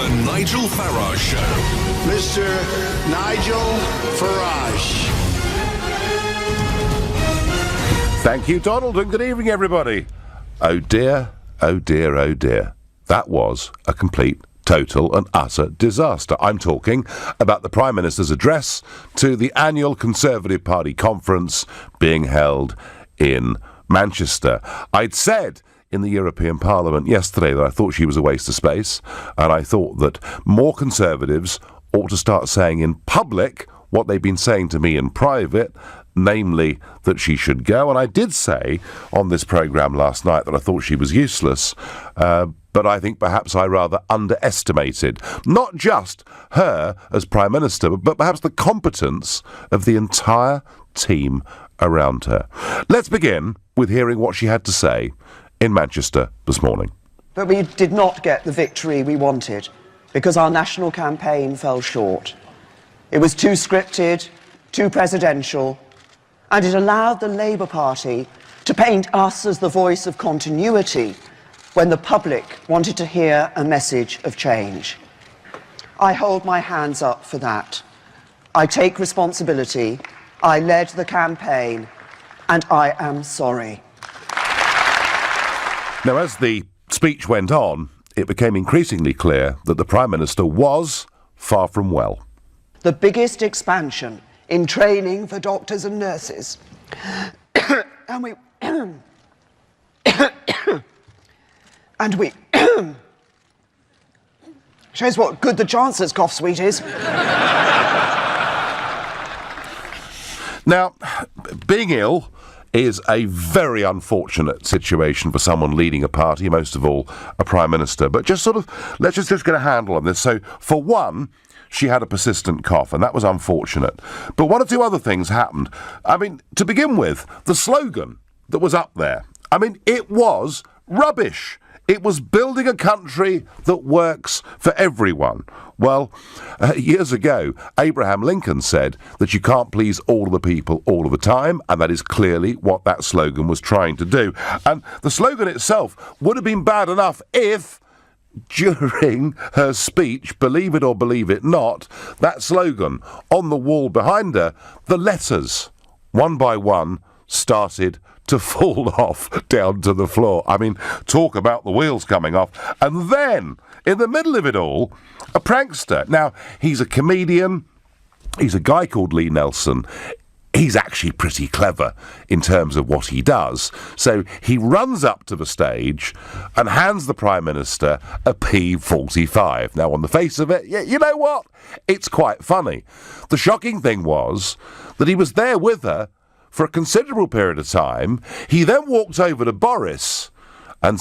The Nigel Farage Show. Mr. Nigel Farage. Thank you, Donald, and good evening, everybody. Oh dear, oh dear, oh dear. That was a complete, total and utter disaster. I'm talking about the Prime Minister's address to the annual Conservative Party conference being held in Manchester. I'd said in the European Parliament yesterday that I thought she was a waste of space, and I thought that more Conservatives ought to start saying in public what they've been saying to me in private, namely that she should go. And I did say on this programme last night that I thought she was useless, but I think perhaps I rather underestimated not just her as Prime Minister, but perhaps the competence of the entire team around her. Let's begin with hearing what she had to say in Manchester this morning. But we did not get the victory we wanted because our national campaign fell short. It was too scripted, too presidential, and it allowed the Labour Party to paint us as the voice of continuity when the public wanted to hear a message of change. I hold my hands up for that. I take responsibility. I led the campaign, and I am sorry. Now, as the speech went on, it became increasingly clear that the Prime Minister was far from well. The biggest expansion in training for doctors and nurses. and we shows what good the Chancellor's cough suite is. Now, being ill is a very unfortunate situation for someone leading a party, most of all a Prime Minister. But let's just get a handle on this. So, for one, she had a persistent cough, and that was unfortunate. But one or two other things happened. I mean, to begin with, the slogan that was up there, I mean, it was rubbish. It was building a country that works for everyone. Well, years ago, Abraham Lincoln said that you can't please all of the people all of the time, and that is clearly what that slogan was trying to do. And the slogan itself would have been bad enough if, during her speech, believe it or believe it not, that slogan on the wall behind her, the letters, one by one, started to fall off down to the floor. I mean, talk about the wheels coming off. And then, in the middle of it all, a prankster. Now, he's a comedian. He's a guy called Lee Nelson. He's actually pretty clever in terms of what he does. So he runs up to the stage and hands the Prime Minister a P45. Now, on the face of it, you know what? It's quite funny. The shocking thing was that he was there with her for a considerable period of time. He then walked over to Boris and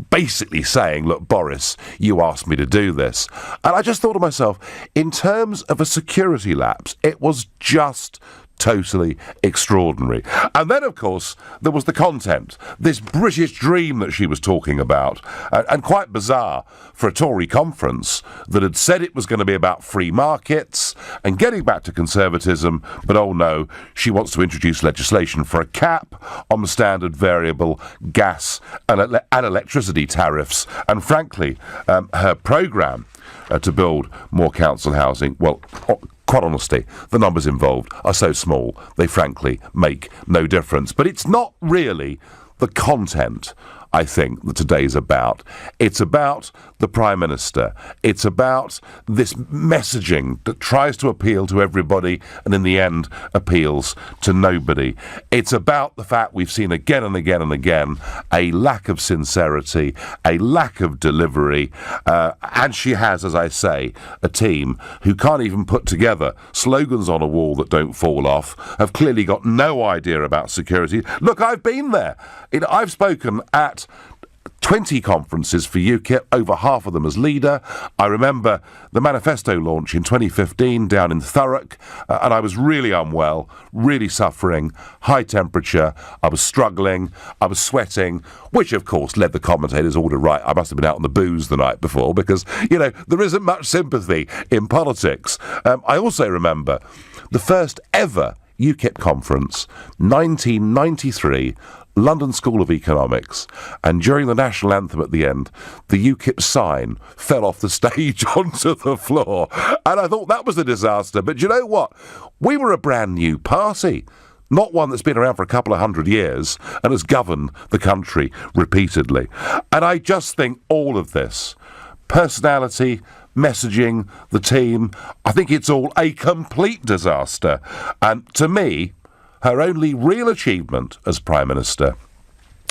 basically saying, look, Boris, you asked me to do this. And I just thought to myself, in terms of a security lapse, it was just totally extraordinary. And then, of course, there was the content, this British dream that she was talking about, and quite bizarre for a Tory conference that had said it was going to be about free markets and getting back to conservatism, but oh no, she wants to introduce legislation for a cap on the standard variable gas and electricity tariffs. And frankly, her programme to build more council housing, well, quite honestly, the numbers involved are so small, they frankly make no difference. But it's not really the content, I think, that today's about. It's about the Prime Minister. It's about this messaging that tries to appeal to everybody and in the end appeals to nobody. It's about the fact we've seen again and again and again a lack of sincerity, a lack of delivery, and she has, as I say, a team who can't even put together slogans on a wall that don't fall off, have clearly got no idea about security. Look, I've been there. I've spoken at 20 conferences for UKIP, over half of them as leader. I remember the manifesto launch in 2015 down in Thurrock, and I was really unwell, really suffering, high temperature. I was struggling, I was sweating, which of course led the commentators all to write I must have been out on the booze the night before because, you know, there isn't much sympathy in politics. I also remember the first ever UKIP conference, 1993, London School of Economics, and during the national anthem at the end, the UKIP sign fell off the stage onto the floor. And I thought that was a disaster. But you know what? We were a brand new party. Not one that's been around for a couple of 100 years and has governed the country repeatedly. And I just think all of this, personality, messaging, the team, I think it's all a complete disaster. And to me, her only real achievement as Prime Minister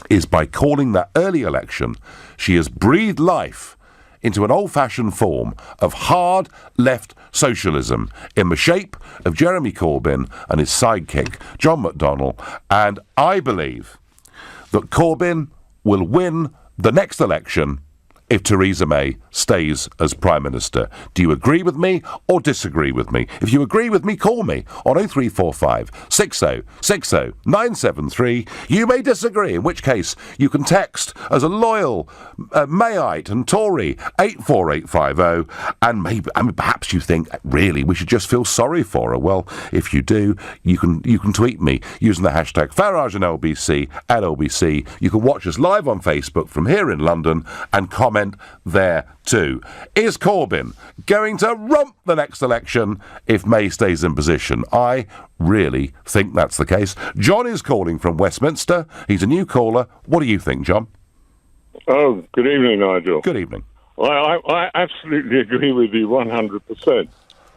is by calling that early election, she has breathed life into an old-fashioned form of hard left socialism in the shape of Jeremy Corbyn and his sidekick, John McDonnell. And I believe that Corbyn will win the next election if Theresa May stays as Prime Minister. Do you agree with me or disagree with me? If you agree with me, call me on 0345 60 60 973. You may disagree, in which case you can text as a loyal Mayite and Tory 84850, and maybe, perhaps you think, really, we should just feel sorry for her. Well, if you do, you can tweet me using the hashtag Farage and LBC at LBC. You can watch us live on Facebook from here in London and comment there too. Is Corbyn going to romp the next election if May stays in position? I really think that's the case. John is calling from Westminster. He's a new caller. What do you think, John? Oh, good evening, Nigel. Good evening. I absolutely agree with you 100%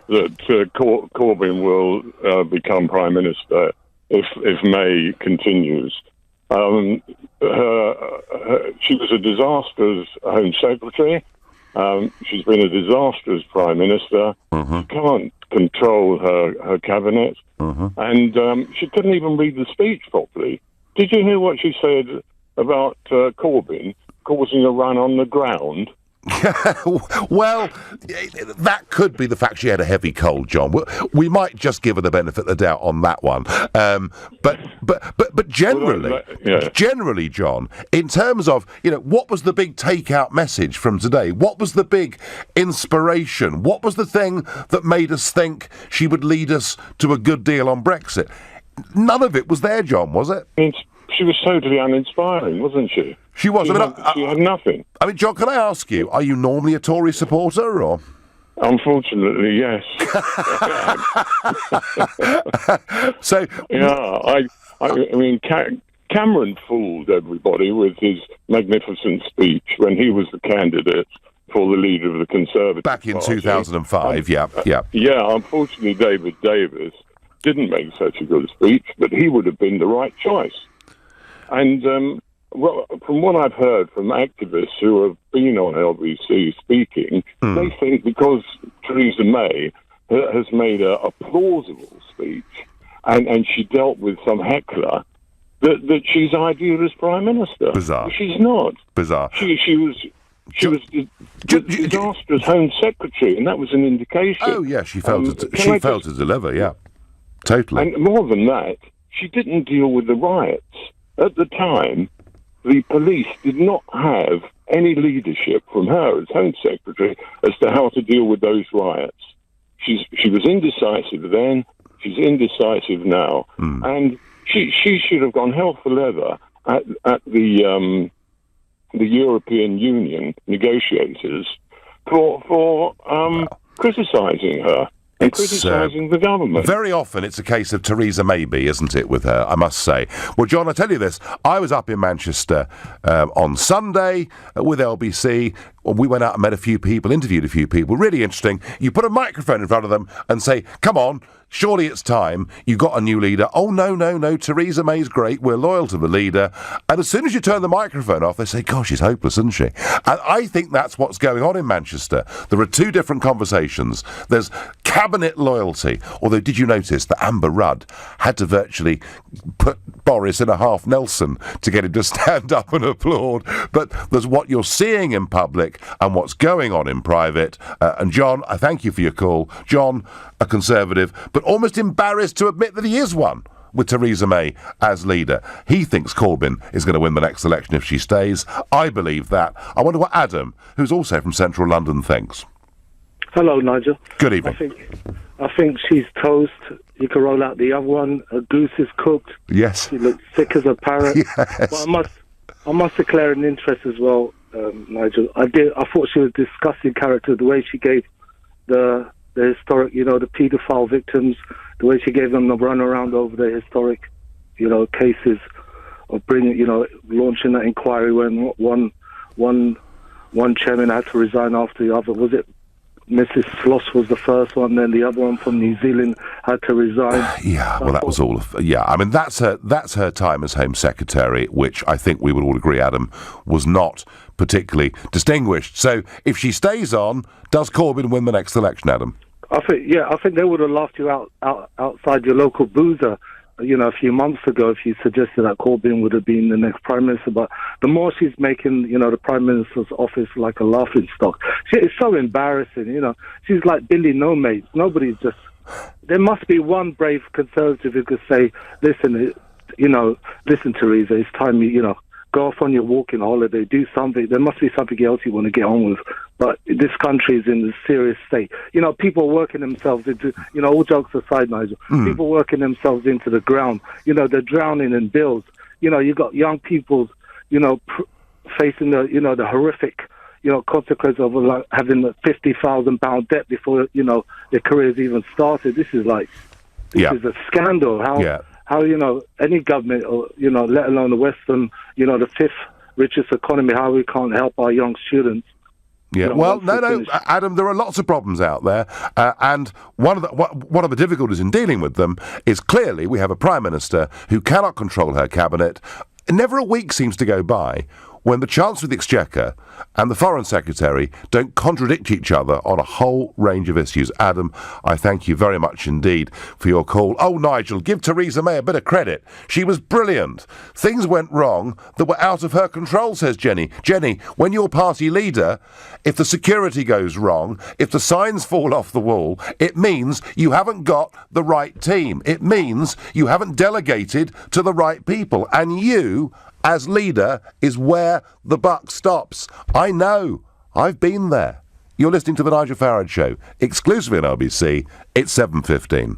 that Corbyn will become Prime Minister if May continues. She was a disastrous Home Secretary. She's been a disastrous Prime Minister. She can't control her cabinet. And she couldn't even read the speech properly. Did you hear what she said about Corbyn causing a run on the ground? Well, that could be the fact she had a heavy cold, John. We might just give her the benefit of the doubt on that one. But generally, generally, John, in terms of, what was the big takeout message from today? What was the big inspiration? What was the thing that made us think she would lead us to a good deal on Brexit? None of it was there, John, was it? She was totally uninspiring, wasn't she? She was. She had nothing. I mean, John, can I ask you, are you normally a Tory supporter, or...? Unfortunately, yes. So... Yeah, I mean, Cameron fooled everybody with his magnificent speech when he was the candidate for the leader of the Conservative Back in Party. 2005, yeah. Yeah, unfortunately, David Davis didn't make such a good speech, but he would have been the right choice. And from what I've heard from activists who have been on LBC speaking, they think because Theresa May has made a plausible speech and she dealt with some heckler, that she's ideal as Prime Minister. Bizarre. She's not. Bizarre. She was disastrous Home Secretary, and that was an indication. Oh, yeah, she failed to deliver, yeah. Totally. And more than that, she didn't deal with the riots. At the time, the police did not have any leadership from her as Home Secretary as to how to deal with those riots. She was indecisive then, she's indecisive now. And she should have gone hell for leather at the European Union negotiators for criticising her. And criticising the government. Very often it's a case of Theresa Maybe, isn't it, with her, I must say. Well, John, I tell you this, I was up in Manchester on Sunday with LBC. We went out and met a few people, interviewed a few people, really interesting. You put a microphone in front of them and say, come on, surely it's time. You got a new leader. Oh, no, Theresa May's great. We're loyal to the leader. And as soon as you turn the microphone off, they say, gosh, she's hopeless, isn't she? And I think that's what's going on in Manchester. There are two different conversations. There's cabinet loyalty. Although, did you notice that Amber Rudd had to virtually put Boris in a half Nelson to get him to stand up and applaud? But there's what you're seeing in public and what's going on in private. And John, I thank you for your call. John, a Conservative, but almost embarrassed to admit that he is one with Theresa May as leader. He thinks Corbyn is going to win the next election if she stays. I believe that. I wonder what Adam, who's also from central London, thinks. Hello, Nigel. Good evening. I think she's toast. You could roll out the other one. A goose is cooked. Yes. She looks sick as a parrot. Yes. But I must declare an interest as well, Nigel. I thought she was a disgusting character. The way she gave the historic, the paedophile victims, the way she gave them the run around over the historic, cases of launching that inquiry when one chairman had to resign after the other. Was it Mrs. Sloss was the first one, then the other one from New Zealand had to resign. Yeah, well, that was all of... Yeah, I mean, that's her time as Home Secretary, which I think we would all agree, Adam, was not particularly distinguished. So if she stays on, does Corbyn win the next election, Adam? I think they would have laughed you outside your local boozer, a few months ago if you suggested that Corbyn would have been the next Prime Minister. But the more she's making, the Prime Minister's office like a laughing stock. It's so embarrassing, She's like Billy No Mates. Nobody's just... There must be one brave Conservative who could say, listen, Theresa, it's time go off on your walking holiday, do something. There must be something else you want to get on with. But this country is in a serious state. People working themselves into, all jokes aside, Nigel, people working themselves into the ground. They're drowning in bills. You've got young people, facing the horrific, consequence of having a £50,000 debt before, their careers even started. This is is a scandal. How any government, or let alone the Western, the fifth richest economy, how we can't help our young students. Yeah, well, no, Adam, there are lots of problems out there, and one of the difficulties in dealing with them is clearly we have a Prime Minister who cannot control her cabinet. Never a week seems to go by when the Chancellor of the Exchequer and the Foreign Secretary don't contradict each other on a whole range of issues. Adam, I thank you very much indeed for your call. Oh, Nigel, give Theresa May a bit of credit. She was brilliant. Things went wrong that were out of her control, says Jenny. Jenny, when you're party leader, if the security goes wrong, if the signs fall off the wall, it means you haven't got the right team. It means you haven't delegated to the right people. And you, as leader, is where the buck stops. I know. I've been there. You're listening to The Nigel Farage Show, exclusively on LBC. It's 7:15.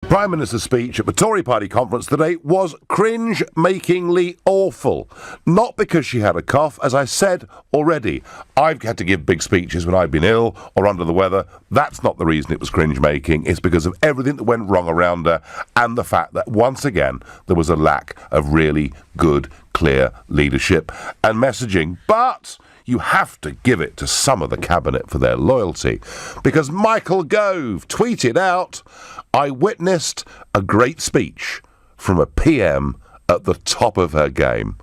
Prime Minister's speech at the Tory party conference today was cringe-makingly awful. Not because she had a cough. As I said already, I've had to give big speeches when I've been ill or under the weather. That's not the reason it was cringe-making. It's because of everything that went wrong around her and the fact that, once again, there was a lack of really good, clear leadership and messaging. But you have to give it to some of the cabinet for their loyalty, because Michael Gove tweeted out, I witnessed a great speech from a PM at the top of her game.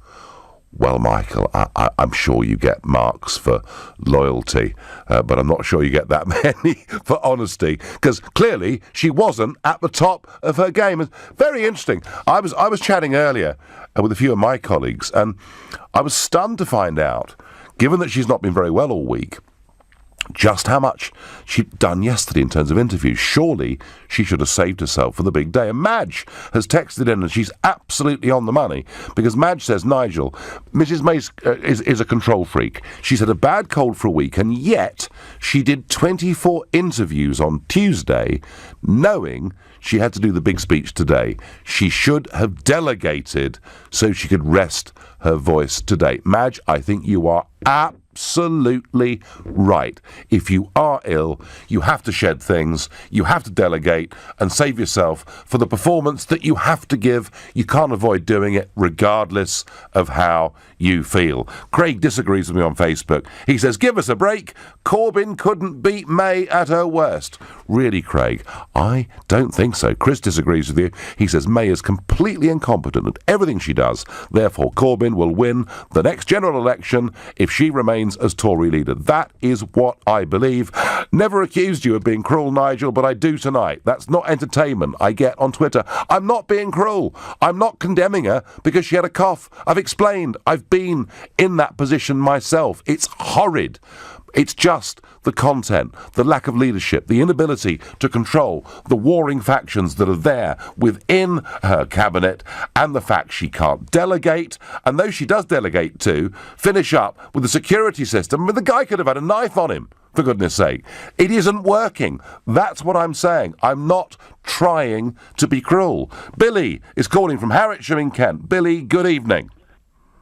Well, Michael, I'm sure you get marks for loyalty, but I'm not sure you get that many for honesty, because clearly she wasn't at the top of her game. It's very interesting. I was chatting earlier with a few of my colleagues, and I was stunned to find out, given that she's not been very well all week, just how much she'd done yesterday in terms of interviews. Surely she should have saved herself for the big day. And Madge has texted in, and she's absolutely on the money, because Madge says, Nigel, Mrs May is a control freak. She's had a bad cold for a week, and yet she did 24 interviews on Tuesday, knowing she had to do the big speech today. She should have delegated so she could rest her voice today. Madge, I think you are absolutely right. If you are ill, you have to shed things, you have to delegate and save yourself for the performance that you have to give. You can't avoid doing it regardless of how you feel. Craig disagrees with me on Facebook. He says, give us a break. Corbyn couldn't beat May at her worst. Really, Craig? I don't think so. Chris disagrees with you. He says May is completely incompetent at everything she does. Therefore, Corbyn will win the next general election if she remains as Tory leader. That is what I believe. Never accused you of being cruel, Nigel, but I do tonight. That's not entertainment I get on Twitter. I'm not being cruel. I'm not condemning her because she had a cough. I've explained. I've been in that position myself. It's horrid. It's just the content, the lack of leadership, the inability to control the warring factions that are there within her cabinet, and the fact she can't delegate, and those she does delegate to, finish up with the security system. I mean, the guy could have had a knife on him. for goodness sake. It isn't working. That's what I'm saying. I'm not trying to be cruel. Billy is calling from Harwich in Kent. Billy, good evening.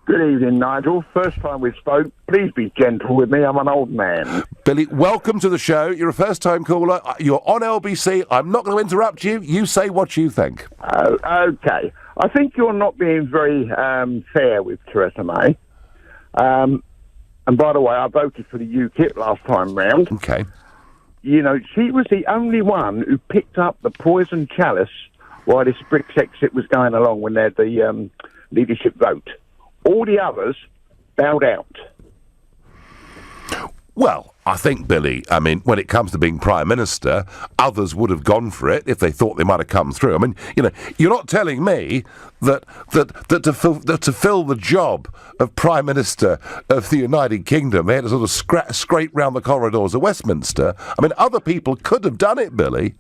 Good evening, Nigel. First time we spoke. Please be gentle with me. I'm an old man. Billy, welcome to the show. You're a first-time caller. You're on LBC. I'm not going to interrupt you. You say what you think. Oh, okay. I think you're not being very fair with Theresa May. And by the way, I voted for the UKIP last time round. Okay. You know, she was the only one who picked up the poison chalice while this Brexit was going along when they had the leadership vote. All the others bowed out. Well, I think, Billy, I mean, when it comes to being Prime Minister, others would have gone for it if they thought they might have come through. I mean, you know, you're not telling me that to fill the job of Prime Minister of the United Kingdom, they had to sort of scrape round the corridors of Westminster. I mean, other people could have done it, Billy.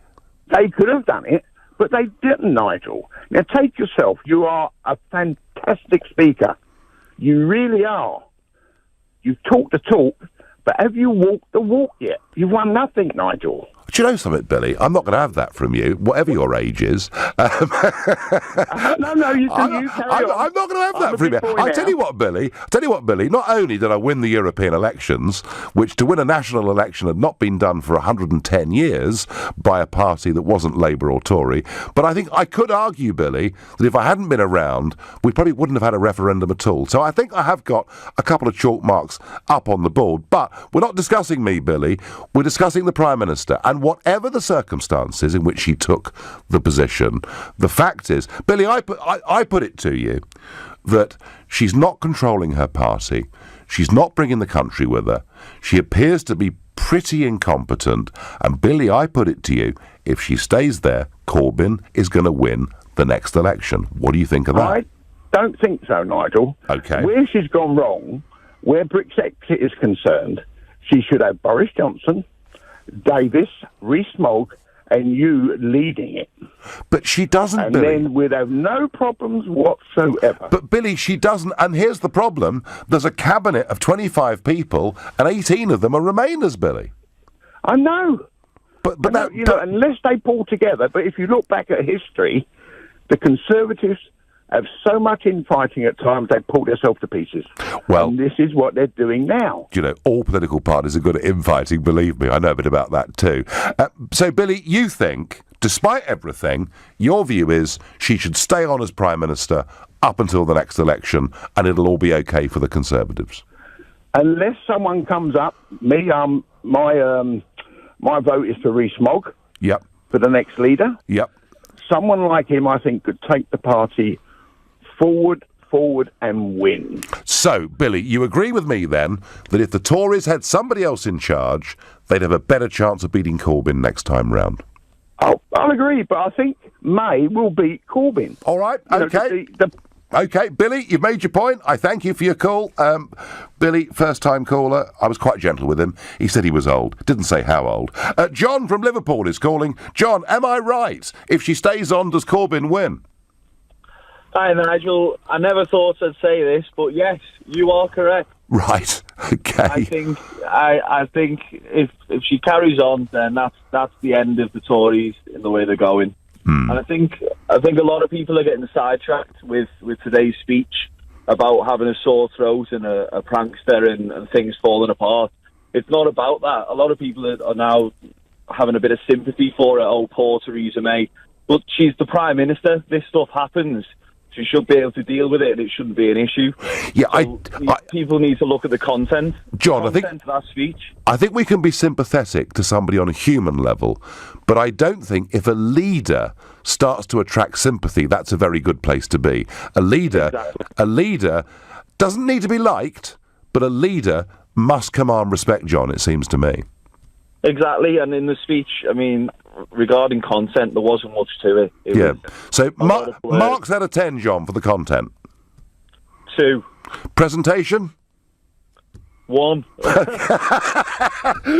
They could have done it, but they didn't, Nigel. Now, take yourself. You are a fantastic speaker. You really are. You talk the talk, but have you walked the walk yet? You've won nothing, Nigel. Do you know something, Billy? I'm not going to have that from you, whatever your age is. No, you carry on. I'm not going to have that from you. I tell you what, Billy, not only did I win the European elections, which to win a national election had not been done for 110 years by a party that wasn't Labour or Tory, but I think I could argue, Billy, that if I hadn't been around, we probably wouldn't have had a referendum at all. So I think I have got a couple of chalk marks up on the board. But we're not discussing me, Billy. We're discussing the Prime Minister. And whatever the circumstances in which she took the position, the fact is, Billy, I put it to you that she's not controlling her party. She's not bringing the country with her. She appears to be pretty incompetent. And Billy, I put it to you, if she stays there, Corbyn is going to win the next election. What do you think of that? I don't think so, Nigel. Okay. Where she's gone wrong, where Brexit is concerned, she should have Boris Johnson, Davis, Rees-Mogg, and you leading it. But she doesn't, and Billy. And then we'd have no problems whatsoever. But, Billy, she doesn't. And here's the problem. There's a cabinet of 25 people, and 18 of them are Remainers, Billy. I know. But unless they pull together. But if you look back at history, the Conservatives have so much infighting at times they pull themselves to pieces. Well, and this is what they're doing now. You know, all political parties are good at infighting, believe me. I know a bit about that too. So, Billy, you think, despite everything, your view is she should stay on as Prime Minister up until the next election and it'll all be okay for the Conservatives? Unless someone comes up, my vote is for Rees-Mogg. Yep. For the next leader. Yep. Someone like him, I think, could take the party forward and win. So, Billy, you agree with me then that if the Tories had somebody else in charge, they'd have a better chance of beating Corbyn next time round? I'll agree, but I think May will beat Corbyn. All right, okay. Okay, Billy, you've made your point. I thank you for your call. Billy, first-time caller. I was quite gentle with him. He said he was old. Didn't say how old. John from Liverpool is calling. John, am I right? If she stays on, does Corbyn win? Hi, Nigel. I never thought I'd say this, but yes, you are correct. Right. Okay. I think if she carries on, then that's the end of the Tories in the way they're going. And I think a lot of people are getting sidetracked with today's speech about having a sore throat and a prankster and things falling apart. It's not about that. A lot of people are now having a bit of sympathy for her. Oh, poor Theresa May. But she's the Prime Minister. This stuff happens. She should be able to deal with it, and it shouldn't be an issue. Yeah, so people need to look at the content. John, of that speech. I think we can be sympathetic to somebody on a human level, but I don't think if a leader starts to attract sympathy, that's a very good place to be. A leader doesn't need to be liked, but a leader must command respect, John, it seems to me. Exactly, and in the speech, I mean, regarding content, there wasn't much to it. So marks out of 10, John, for the content? 2. Presentation? One.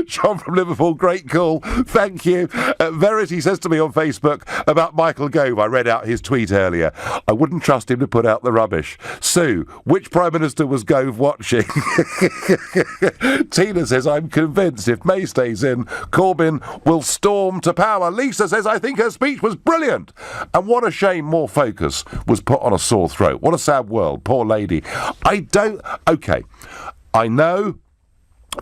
John from Liverpool, great call. Thank you. Verity says to me on Facebook about Michael Gove. I read out his tweet earlier. I wouldn't trust him to put out the rubbish. Sue, which Prime Minister was Gove watching? Tina says, I'm convinced if May stays in, Corbyn will storm to power. Lisa says, I think her speech was brilliant. And what a shame more focus was put on a sore throat. What a sad world. Poor lady. Okay. I know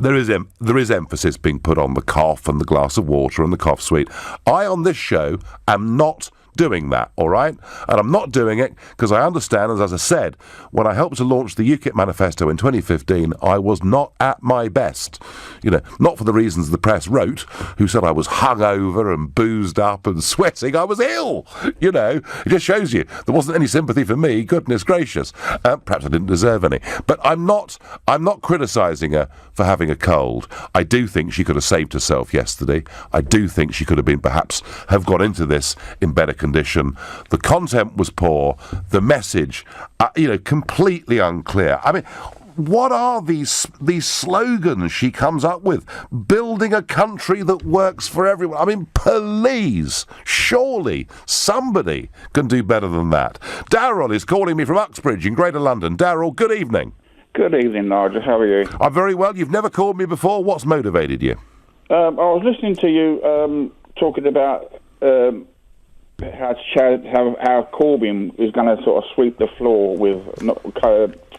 there is emphasis being put on the cough and the glass of water and the cough suite. I, on this show, am not doing that, all right? And I'm not doing it because I understand, as I said, when I helped to launch the UKIP manifesto in 2015, I was not at my best. You know, not for the reasons the press wrote, who said I was hungover and boozed up and sweating. I was ill, you know. It just shows you there wasn't any sympathy for me, goodness gracious. Perhaps I didn't deserve any. But I'm not criticising her for having a cold. I do think she could have saved herself yesterday. I do think she could have been perhaps have got into this in better condition. The content was poor. The message, completely unclear. I mean, what are these slogans she comes up with? Building a country that works for everyone. I mean, please, surely somebody can do better than that. Darryl is calling me from Uxbridge in Greater London. Darryl, good evening. Good evening, Nigel. How are you? I'm very well. You've never called me before. What's motivated you? I was listening to you talking about how Corbyn is going to sort of sweep the floor with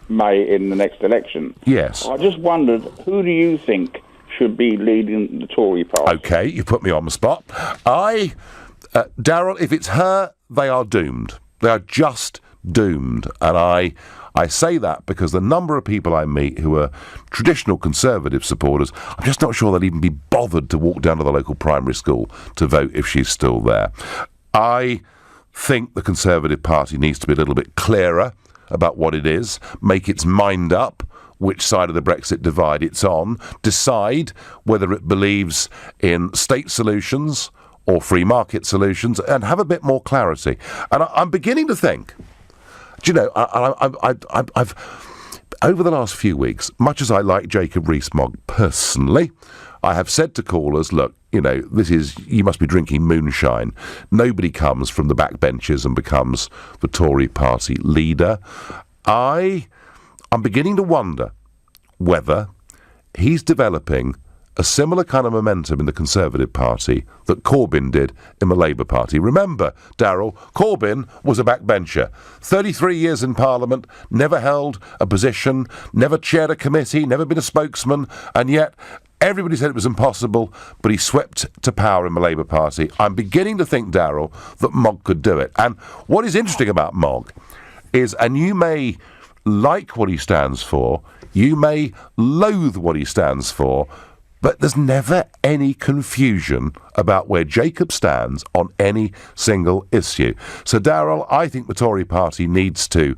May in the next election. Yes. I just wondered, who do you think should be leading the Tory party? Okay, you put me on the spot. Darryl, if it's her, they are doomed. They are just doomed. And I say that because the number of people I meet who are traditional Conservative supporters, I'm just not sure they'll even be bothered to walk down to the local primary school to vote if she's still there. I think the Conservative Party needs to be a little bit clearer about what it is, make its mind up which side of the Brexit divide it's on, decide whether it believes in state solutions or free market solutions, and have a bit more clarity. And I'm beginning to think, do you know, I've over the last few weeks, much as I like Jacob Rees-Mogg personally, I have said to callers, look, you know, you must be drinking moonshine. Nobody comes from the backbenches and becomes the Tory party leader. I'm beginning to wonder whether he's developing a similar kind of momentum in the Conservative Party that Corbyn did in the Labour Party. Remember, Darryl, Corbyn was a backbencher. 33 years in Parliament, never held a position, never chaired a committee, never been a spokesman, and yet everybody said it was impossible, but he swept to power in the Labour Party. I'm beginning to think, Darryl, that Mogg could do it. And what is interesting about Mogg is, and you may like what he stands for, you may loathe what he stands for, but there's never any confusion about where Jacob stands on any single issue. So, Darryl, I think the Tory party needs to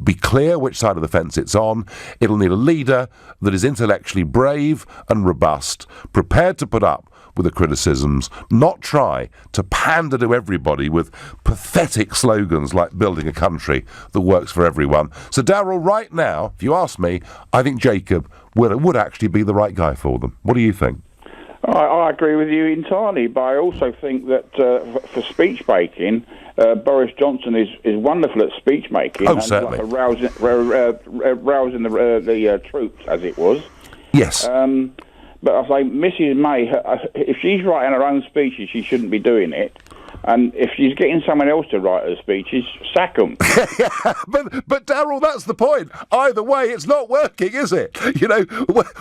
be clear which side of the fence it's on. It'll need a leader that is intellectually brave and robust, prepared to put up with the criticisms, not try to pander to everybody with pathetic slogans like building a country that works for everyone. So, Darryl, right now, if you ask me, I think Jacob would actually be the right guy for them. What do you think? I agree with you entirely, but I also think that for speech making, Boris Johnson is wonderful at speech making. Oh, certainly. Like rousing the troops, as it was. Yes. But I say, Mrs. May, if she's writing her own speeches, she shouldn't be doing it. And if she's getting someone else to write her speeches, sack them. But Darryl, that's the point. Either way, it's not working, is it? You know,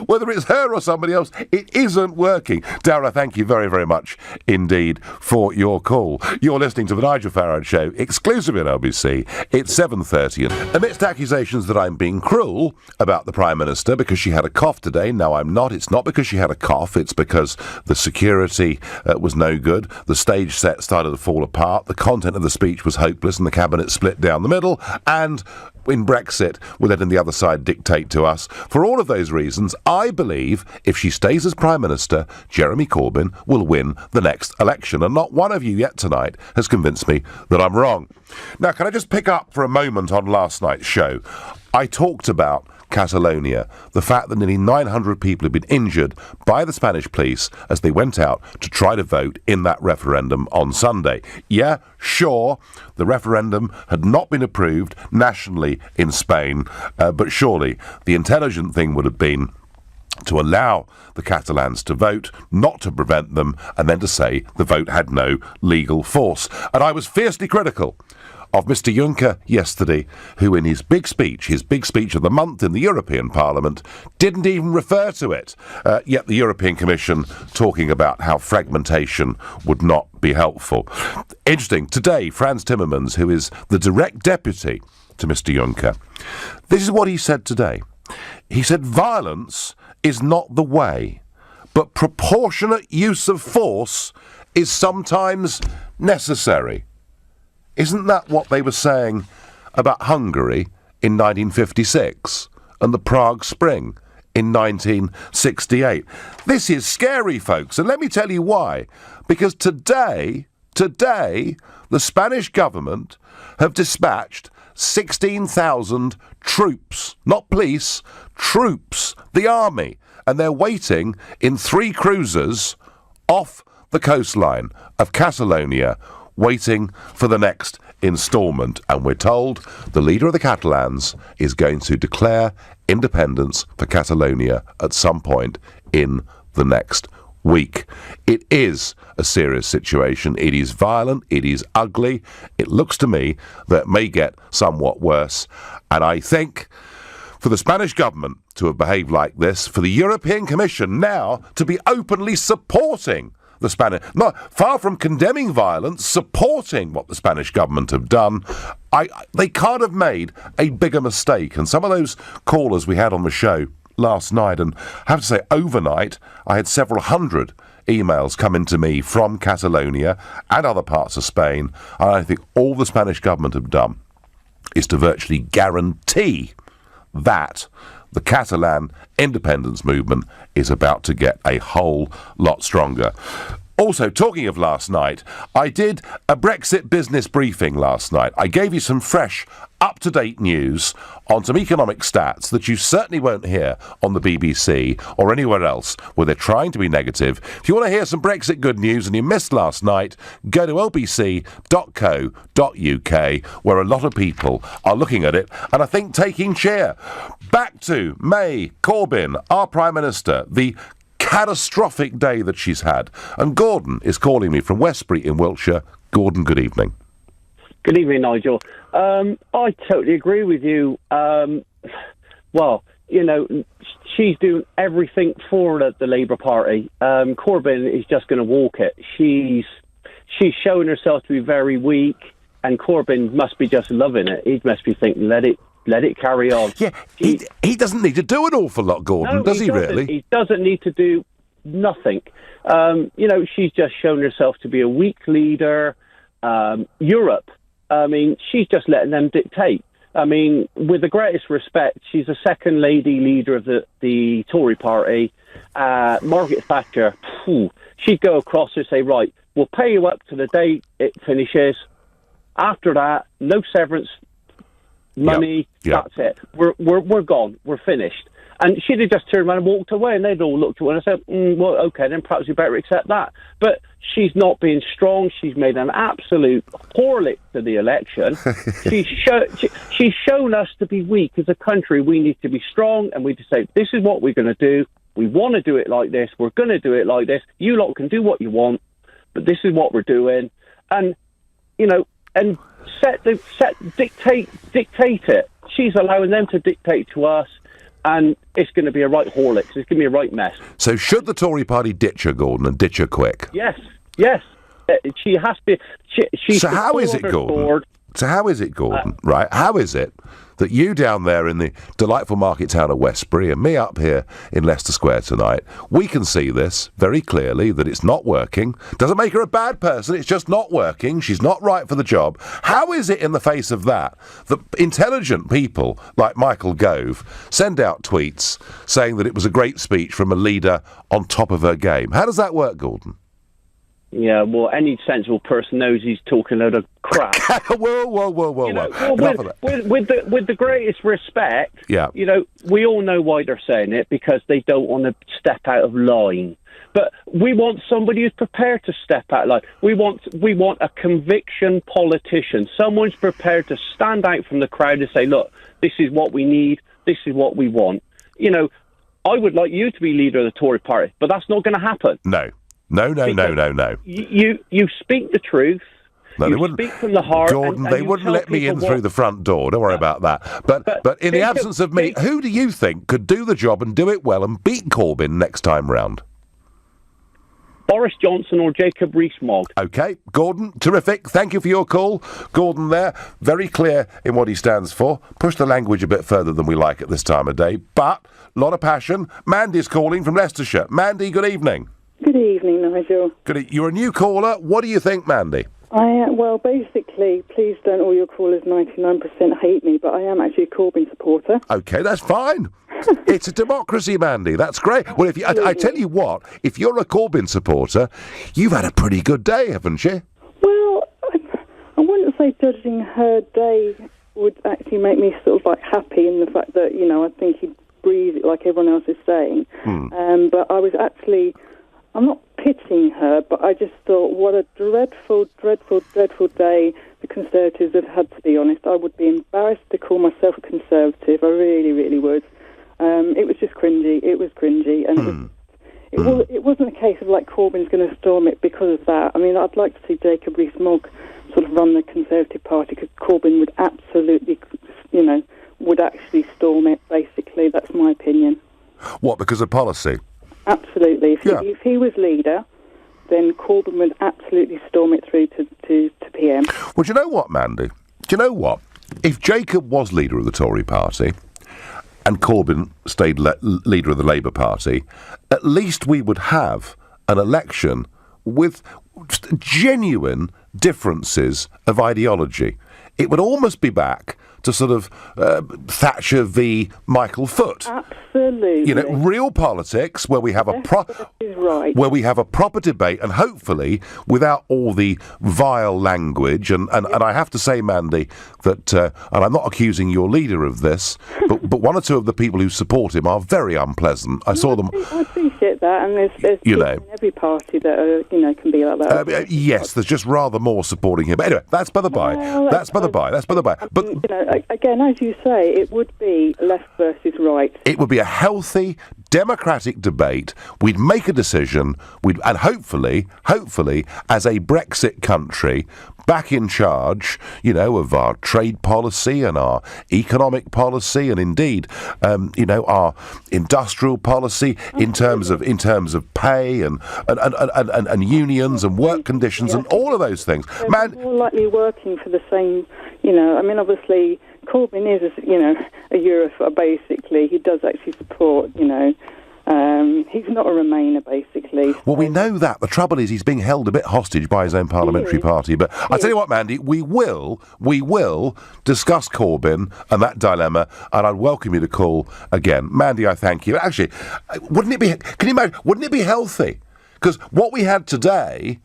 whether it's her or somebody else, it isn't working. Darryl, thank you very, very much indeed for your call. You're listening to The Nigel Farage Show, exclusive at LBC. It's 7:30. And amidst accusations that I'm being cruel about the Prime Minister because she had a cough today, no, I'm not. It's not because she had a cough. It's because the security was no good. The stage set started to fall apart. The content of the speech was hopeless and the cabinet split down the middle. And in Brexit, we're letting the other side dictate to us. For all of those reasons, I believe if she stays as Prime Minister, Jeremy Corbyn will win the next election. And not one of you yet tonight has convinced me that I'm wrong. Now, can I just pick up for a moment on last night's show? I talked about Catalonia. The fact that nearly 900 people have been injured by the Spanish police as they went out to try to vote in that referendum on Sunday. Yeah, sure, the referendum had not been approved nationally in Spain, but surely the intelligent thing would have been to allow the Catalans to vote, not to prevent them, and then to say the vote had no legal force. And I was fiercely critical of Mr Juncker yesterday, who in his big speech of the month in the European Parliament, didn't even refer to it. Yet the European Commission talking about how fragmentation would not be helpful. Interesting. Today, Frans Timmermans, who is the direct deputy to Mr Juncker, this is what he said today. He said violence is not the way, but proportionate use of force is sometimes necessary. Isn't that what they were saying about Hungary in 1956 and the Prague Spring in 1968? This is scary, folks, and let me tell you why. Because today, the Spanish government have dispatched 16,000 troops, not police, troops, the army, and they're waiting in 3 cruisers off the coastline of Catalonia, waiting for the next instalment. And we're told the leader of the Catalans is going to declare independence for Catalonia at some point in the next week. It is a serious situation. It is violent. It is ugly. It looks to me that it may get somewhat worse. And I think for the Spanish government to have behaved like this, for the European Commission now to be openly supporting the Spanish, not far from condemning violence, supporting what the Spanish government have done, they can't have made a bigger mistake. And some of those callers we had on the show last night, and I have to say overnight, I had several hundred emails coming to me from Catalonia and other parts of Spain, and I think all the Spanish government have done is to virtually guarantee that the Catalan independence movement is about to get a whole lot stronger. Also, talking of last night, I did a Brexit business briefing last night. I gave you some fresh, up-to-date news on some economic stats that you certainly won't hear on the BBC or anywhere else where they're trying to be negative. If you want to hear some Brexit good news and you missed last night, go to lbc.co.uk, where a lot of people are looking at it and I think taking cheer. Back to May Corbyn, our Prime Minister, the catastrophic day that she's had. And Gordon is calling me from Westbury in Wiltshire. Gordon, good evening. Good evening, Nigel. I totally agree with you. Well, you know, she's doing everything for the Labour Party. Corbyn is just going to walk it. She's showing herself to be very weak, and Corbyn must be just loving it. He must be thinking, let it carry on. Yeah, he doesn't need to do an awful lot, Gordon, no, does he doesn't. really? He doesn't need to do nothing. You know, she's just shown herself to be a weak leader. Europe, I mean, she's just letting them dictate. I mean, with the greatest respect, she's a second lady leader of the Tory party. Margaret Thatcher, she'd go across and say, right, we'll pay you up to the day it finishes. After that, no severance money, Yep. That's it. We're gone. We're finished. And she'd have just turned around and walked away, and they'd all looked at her and said, well, okay, then perhaps we better accept that. But she's not being strong. She's made an absolute harlot to the election. She's shown us to be weak as a country. We need to be strong, and we just say, this is what we're going to do. We want to do it like this. We're going to do it like this. You lot can do what you want, but this is what we're doing. And, you know, and dictate it. She's allowing them to dictate to us, and it's going to be a right horlicks. It's going to be a right mess. So should the Tory party ditch her, Gordon, and ditch her quick? Yes. She has to. So how is it, Gordon? Right? How is it that you down there in the delightful market town of Westbury and me up here in Leicester Square tonight, we can see this very clearly, that it's not working. Doesn't make her a bad person, it's just not working. She's not right for the job. How is it in the face of that intelligent people like Michael Gove send out tweets saying that it was a great speech from a leader on top of her game? How does that work, Gordon? Yeah, well, any sensible person knows he's talking a load of crap. Whoa. You know, Enough of that. with the greatest respect, Yeah. you know, we all know why they're saying it, because they don't want to step out of line. But we want somebody who's prepared to step out of line. We want a conviction politician, someone who's prepared to stand out from the crowd and say, look, this is what we need, this is what we want. You know, I would like you to be leader of the Tory party, but that's not going to happen. No. You speak the truth. No, you they wouldn't. Speak from the heart. Gordon, and they you wouldn't tell let me in people through the front door. Don't worry about that. But in the absence of me, who do you think could do the job and do it well and beat Corbyn next time round? Boris Johnson or Jacob Rees-Mogg. OK, Gordon, terrific. Thank you for your call. Gordon there, very clear in what he stands for. Push the language a bit further than we like at this time of day, but a lot of passion. Mandy's calling from Leicestershire. Mandy, good evening. Good evening, Nigel. You're a new caller. What do you think, Mandy? Well, basically, please don't all your callers 99% hate me, but I am actually a Corbyn supporter. OK, that's fine. It's a democracy, Mandy. That's great. Well, if I tell you what, if you're a Corbyn supporter, you've had a pretty good day, haven't you? Well, I wouldn't say judging her day would actually make me sort of like happy in the fact that, you know, I think he'd breathe it like everyone else is saying. But I was actually... I'm not pitying her, but I just thought, what a dreadful, dreadful, dreadful day the Conservatives have had, to be honest. I would be embarrassed to call myself a Conservative. I really, really would. It was just cringy. It was cringy. And it wasn't a case of, like, Corbyn's going to storm it because of that. I mean, I'd like to see Jacob Rees-Mogg sort of run the Conservative Party, because Corbyn would absolutely, you know, would actually storm it, basically. That's my opinion. What, because of policy? Absolutely. If he was leader, then Corbyn would absolutely storm it through to PM. Well, do you know what, Mandy? Do you know what? If Jacob was leader of the Tory party and Corbyn stayed leader of the Labour Party, at least we would have an election with genuine differences of ideology. It would almost be back to sort of Thatcher v. Michael Foot. Absolutely. You know, real politics where we have where we have a proper debate, and hopefully without all the vile language. And I have to say, Mandy, that and I'm not accusing your leader of this, but one or two of the people who support him are very unpleasant. I saw them. I appreciate that, and there's people in every party that are, you know, can be like that. Yes, there's just rather more supporting him. But anyway, that's by the by. That's by the by. But you know, again, as you say, it would be left versus right. It would be a healthy, democratic debate. We'd make a decision. And hopefully, as a Brexit country, back in charge, you know, of our trade policy and our economic policy, and indeed, you know, our industrial policy in terms of pay and unions and work conditions and all of those things. Man, more likely working for the same. You know, I mean, obviously, Corbyn is, you know, a Europhobe, basically. He does actually support, you know, he's not a Remainer, basically. Well, we know that. The trouble is he's being held a bit hostage by his own parliamentary party. But I tell you what, Mandy, we will discuss Corbyn and that dilemma, and I'd welcome you to call again. Mandy, I thank you. Actually, wouldn't it be healthy? Because what we had today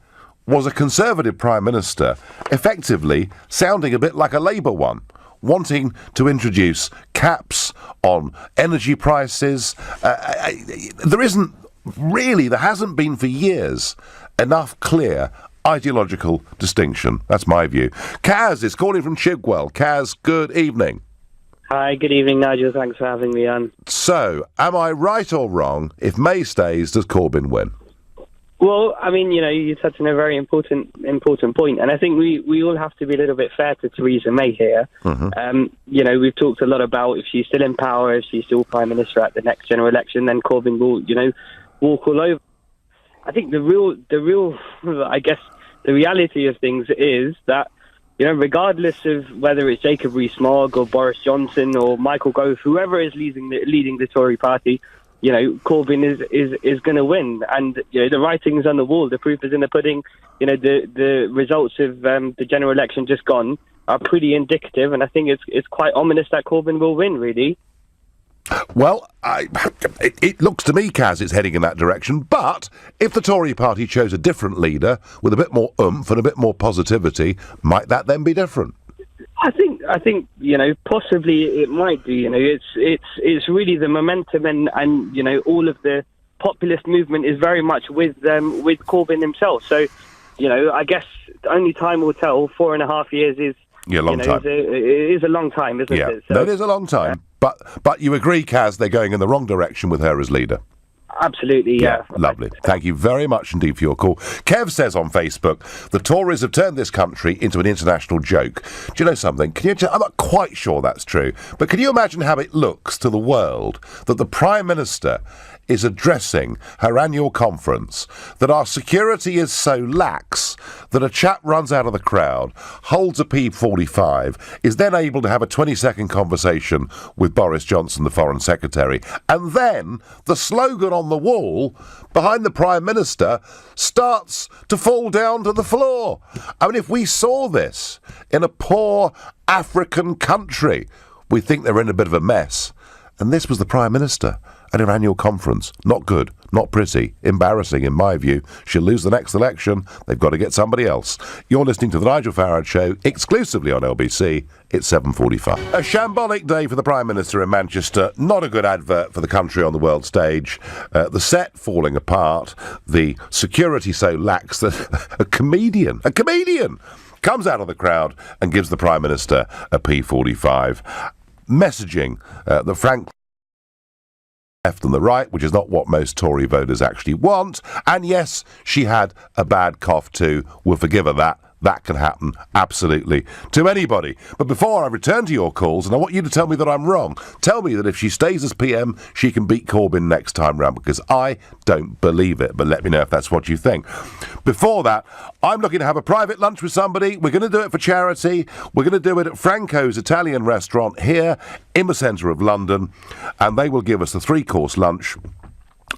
was a Conservative Prime Minister effectively sounding a bit like a Labour one, wanting to introduce caps on energy prices. There hasn't been for years enough clear ideological distinction. That's my view. Kaz is calling from Chigwell. Kaz, good evening. Hi, good evening, Nigel. Thanks for having me on. So, am I right or wrong? If May stays, does Corbyn win? Well, I mean, you know, you touched on a very important point, and I think we all have to be a little bit fair to Theresa May here. You know, we've talked a lot about if she's still in power, if she's still Prime Minister at the next general election, then Corbyn will, you know, walk all over. I think the real, I guess, the reality of things is that, you know, regardless of whether it's Jacob Rees-Mogg or Boris Johnson or Michael Gove, whoever is leading the Tory party, you know, Corbyn is going to win, and you know the writing's on the wall. The proof is in the pudding. You know, the results of the general election just gone are pretty indicative, and I think it's quite ominous that Corbyn will win. Really. Well, it looks to me, Kaz, it's heading in that direction. But if the Tory party chose a different leader with a bit more oomph and a bit more positivity, might that then be different? I think possibly it might be. It's really the momentum and all of the populist movement is very much with Corbyn himself. So I guess only time will tell. 4.5 years is long time. It is a long time, isn't it? So, no, it is a long time. But you agree, Kaz, they're going in the wrong direction with her as leader. Absolutely, yeah. Lovely. Thank you very much indeed for your call. Kev says on Facebook, the Tories have turned this country into an international joke. Do you know something? I'm not quite sure that's true, but can you imagine how it looks to the world that the Prime Minister is addressing her annual conference, that our security is so lax that a chap runs out of the crowd, holds a P45, is then able to have a 20-second conversation with Boris Johnson, the Foreign Secretary, and then the slogan on the wall behind the Prime Minister starts to fall down to the floor. I mean, if we saw this in a poor African country, we think they're in a bit of a mess. And this was the Prime Minister at her annual conference. Not good, not pretty, embarrassing in my view. She'll lose the next election. They've got to get somebody else. You're listening to The Nigel Farage Show, exclusively on LBC. It's 7:45. A shambolic day for the Prime Minister in Manchester. Not a good advert for the country on the world stage. The set falling apart. The security so lax that a comedian comes out of the crowd and gives the Prime Minister a P45. Messaging that frankly left and the right, which is not what most Tory voters actually want. And yes, she had a bad cough too. We'll forgive her that. That can happen, absolutely, to anybody. But before I return to your calls, and I want you to tell me that I'm wrong, tell me that if she stays as PM, she can beat Corbyn next time round, because I don't believe it. But let me know if that's what you think. Before that, I'm looking to have a private lunch with somebody. We're going to do it for charity. We're going to do it at Franco's Italian restaurant here in the centre of London, and they will give us a 3-course lunch.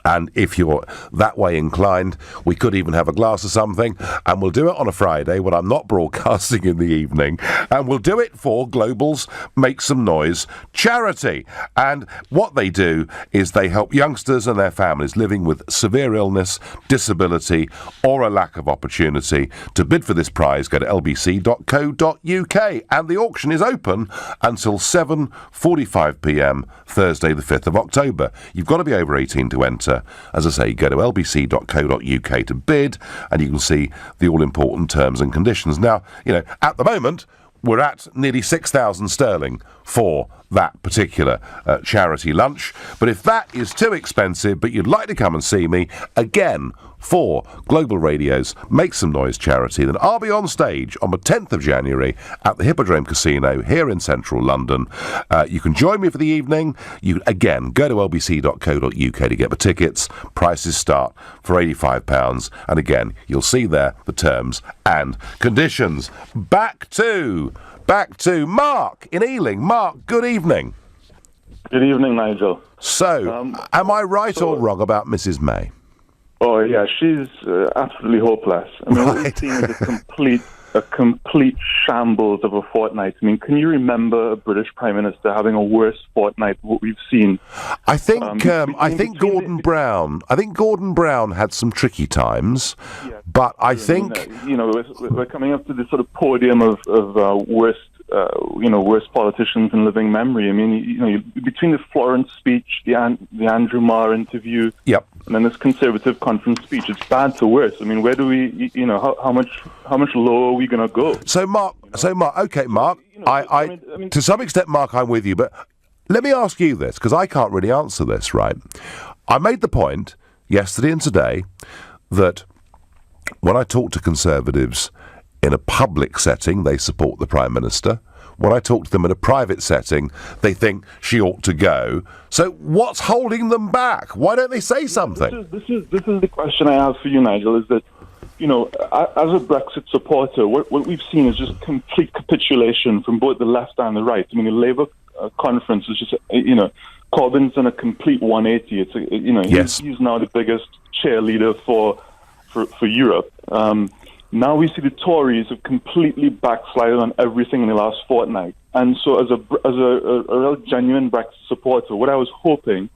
And if you're that way inclined, we could even have a glass of something. And we'll do it on a Friday when I'm not broadcasting in the evening. And we'll do it for Global's Make Some Noise charity. And what they do is they help youngsters and their families living with severe illness, disability, or a lack of opportunity. To bid for this prize, go to lbc.co.uk. And the auction is open until 7:45 p.m, Thursday the 5th of October. You've got to be over 18 to enter. As I say, go to lbc.co.uk to bid, and you can see the all-important terms and conditions. Now, at the moment, we're at nearly 6,000 sterling for that particular charity lunch. But if that is too expensive, but you'd like to come and see me, again, for Global Radio's Make Some Noise charity, then I'll be on stage on the 10th of January at the Hippodrome Casino here in central London. You can join me for the evening. You, again, go to lbc.co.uk to get the tickets. Prices start for £85. And again, you'll see there the terms and conditions. Back to Mark in Ealing. Mark, good evening. Good evening, Nigel. So, am I right or wrong about Mrs. May? Oh, yeah, she's absolutely hopeless. I mean, what we've seen is a complete shambles of a fortnight. I mean, can you remember a British Prime Minister having a worse fortnight than what we've seen? I think Gordon Brown had some tricky times, but I think we're coming up to this sort of podium of worst politicians in living memory. I mean, between the Florence speech, the Andrew Marr interview, and then this Conservative conference speech, it's bad to worse. I mean, where do we, how much lower are we going to go? So Mark, okay, Mark, I to some extent, Mark, I'm with you, but let me ask you this, because I can't really answer this, right? I made the point yesterday and today that when I talk to Conservatives in a public setting, they support the Prime Minister. When I talk to them in a private setting, they think she ought to go. So what's holding them back? Why don't they say something? This is the question I have for you, Nigel, is that, as a Brexit supporter, what we've seen is just complete capitulation from both the left and the right. I mean, the Labour conference is just, Corbyn's done a complete 180. It's, he's now the biggest cheerleader for Europe. Now we see the Tories have completely backslided on everything in the last fortnight. And so as a real genuine Brexit supporter, what I was hoping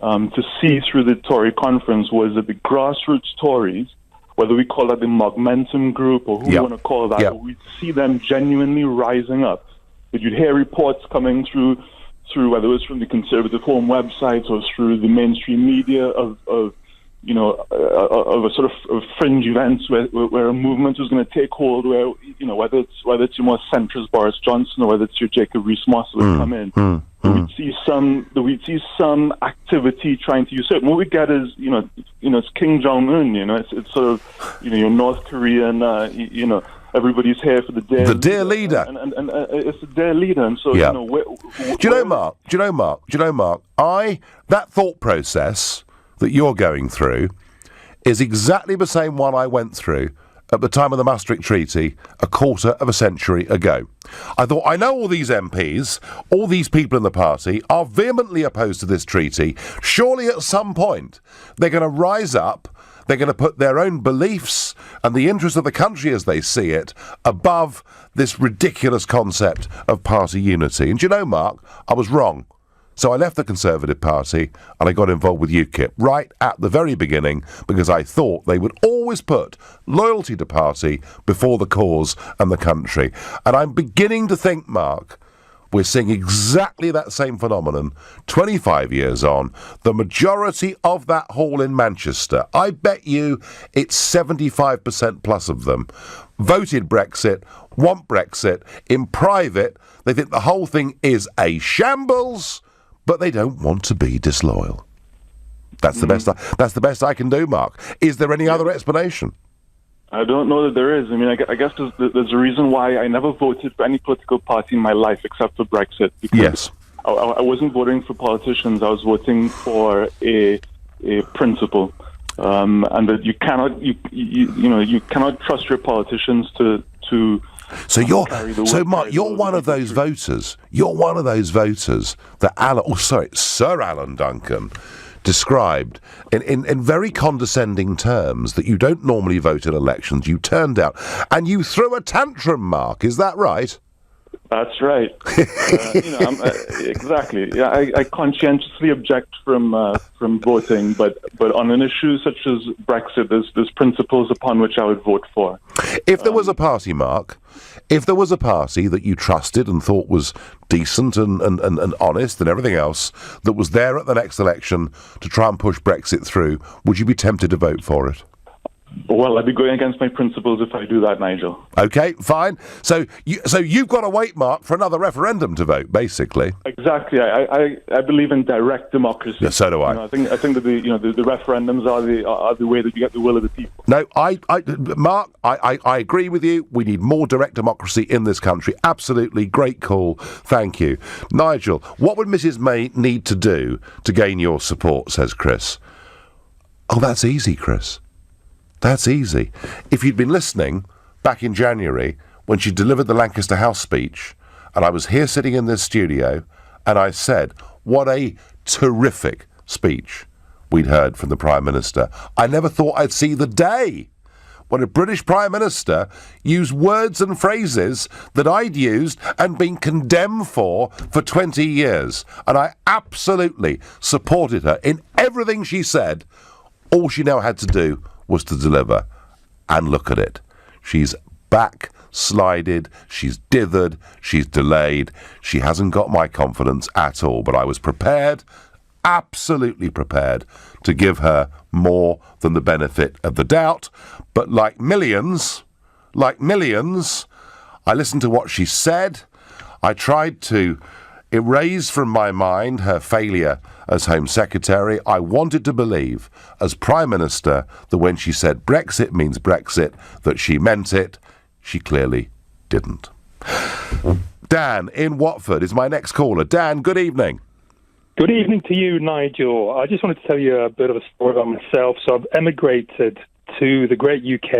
to see through the Tory conference was that the grassroots Tories, whether we call that the Momentum Group or who you want to call that, we'd see them genuinely rising up. That you'd hear reports coming through whether it was from the Conservative Home websites or through the mainstream media of a sort of fringe events where a movement was going to take hold, where whether it's your more centrist Boris Johnson or whether it's your Jacob Rees-Mogg would come in. We'd see some activity trying to usurp. What we get is it's Kim Jong-un. It's sort of your North Korean. Everybody's here for the dear leader, and it's the dear leader. And so do you know, Mark? That thought process that you're going through is exactly the same one I went through at the time of the Maastricht Treaty a quarter of a century ago. I thought, I know all these MPs, all these people in the party are vehemently opposed to this treaty. Surely at some point they're going to rise up, they're going to put their own beliefs and the interests of the country as they see it above this ridiculous concept of party unity. And do you know, Mark, I was wrong. So I left the Conservative Party and I got involved with UKIP right at the very beginning because I thought they would always put loyalty to party before the cause and the country. And I'm beginning to think, Mark, we're seeing exactly that same phenomenon 25 years on. The majority of that hall in Manchester, I bet you it's 75% plus of them, voted Brexit, want Brexit. In private, they think the whole thing is a shambles, but they don't want to be disloyal. That's the best. That's the best I can do, Mark. Is there any other explanation? I don't know that there is. I mean, I guess there's a reason why I never voted for any political party in my life except for Brexit. Because I wasn't voting for politicians. I was voting for a principle, and that you cannot trust your politicians to. So Mark, you're one of those voters. You're one of those voters that Sir Alan Duncan described in very condescending terms that you don't normally vote in elections. You turned out and you threw a tantrum, Mark. Is that right? That's right. Exactly. Yeah, I conscientiously object from voting, but on an issue such as Brexit, there's principles upon which I would vote for. If there was a party, Mark, if there was a party that you trusted and thought was decent and honest and everything else that was there at the next election to try and push Brexit through, would you be tempted to vote for it? Well, I'd be going against my principles if I do that, Nigel. Okay, fine. So you've got to wait, Mark, for another referendum to vote, basically. Exactly. I believe in direct democracy. Yeah, so do I. I think that the referendums are the way that you get the will of the people. No, Mark, I agree with you. We need more direct democracy in this country. Absolutely, great call. Thank you, Nigel. What would Mrs May need to do to gain your support? Says Chris. Oh, that's easy, Chris. That's easy. If you'd been listening back in January when she delivered the Lancaster House speech and I was here sitting in this studio and I said, what a terrific speech we'd heard from the Prime Minister. I never thought I'd see the day when a British Prime Minister used words and phrases that I'd used and been condemned for 20 years. And I absolutely supported her in everything she said. All she now had to do was to deliver. And look at it. She's backslided, she's dithered, she's delayed. She hasn't got my confidence at all. But I was prepared, absolutely prepared, to give her more than the benefit of the doubt. But like millions, I listened to what she said. I tried to erase from my mind her failure as Home Secretary. I wanted to believe, as Prime Minister, that when she said Brexit means Brexit, that she meant it. She clearly didn't. Dan in Watford is my next caller. Dan, good evening. Good evening to you, Nigel. I just wanted to tell you a bit of a story about myself. So I've emigrated to the great UK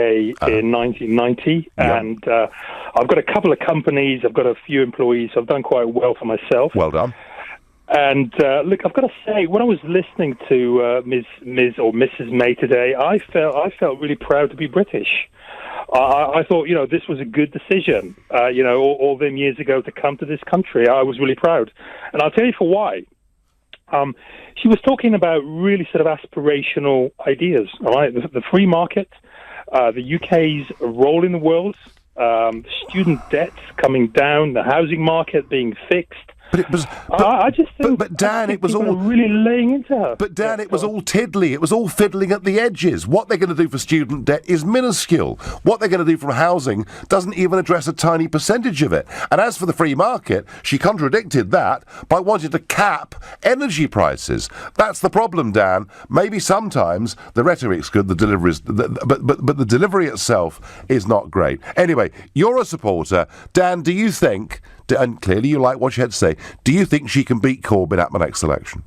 in 1990, and I've got a couple of companies, I've got a few employees, so I've done quite well for myself. Well done. And look, I've got to say, when I was listening to Ms. or Mrs. May today, I felt really proud to be British. I thought, this was a good decision, all them years ago to come to this country. I was really proud. And I'll tell you for why. She was talking about really sort of aspirational ideas, all right? The free market, the UK's role in the world, student debts coming down, the housing market being fixed. But it was. I just think. But Dan, it was all really laying into her. But Dan, it was all tiddly. It was all fiddling at the edges. What they're going to do for student debt is minuscule. What they're going to do for housing doesn't even address a tiny percentage of it. And as for the free market, she contradicted that by wanting to cap energy prices. That's the problem, Dan. Maybe sometimes the rhetoric's good, the delivery's, but the delivery itself is not great. Anyway, you're a supporter, Dan. Do you think? And clearly you like what she had to say. Do you think she can beat Corbyn at the next election?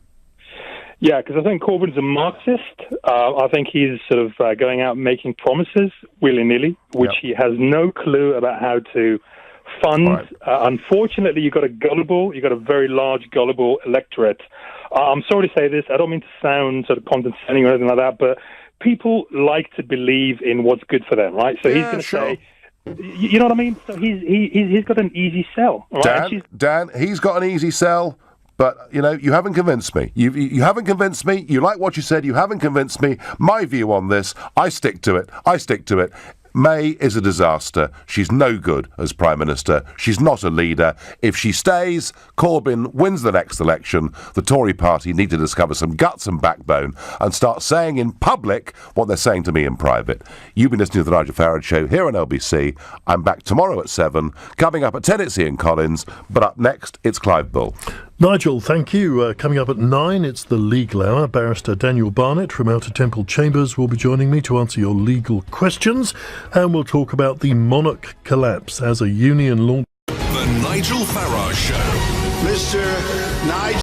Yeah, because I think Corbyn's a Marxist. I think he's sort of going out making promises willy-nilly, which he has no clue about how to fund. Right. Unfortunately, you've got a very large gullible electorate. I'm sorry to say this. I don't mean to sound sort of condescending or anything like that, but people like to believe in what's good for them, right? So he's going to say... You know what I mean? So he's got an easy sell. Right? Dan, he's got an easy sell, but, you haven't convinced me. You haven't convinced me. You like what you said. You haven't convinced me. My view on this, I stick to it. May is a disaster. She's no good as Prime Minister. She's not a leader. If she stays, Corbyn wins the next election. The Tory party need to discover some guts and backbone and start saying in public what they're saying to me in private. You've been listening to The Nigel Farage Show here on LBC. I'm back tomorrow at 7. Coming up at 10, it's Ian Collins. But up next, it's Clive Bull. Nigel, thank you. Coming up at 9, it's the Legal Hour. Barrister Daniel Barnett from Outer Temple Chambers will be joining me to answer your legal questions. And we'll talk about the Monarch collapse as a union law. The Nigel Farage Show. Mr. Nigel.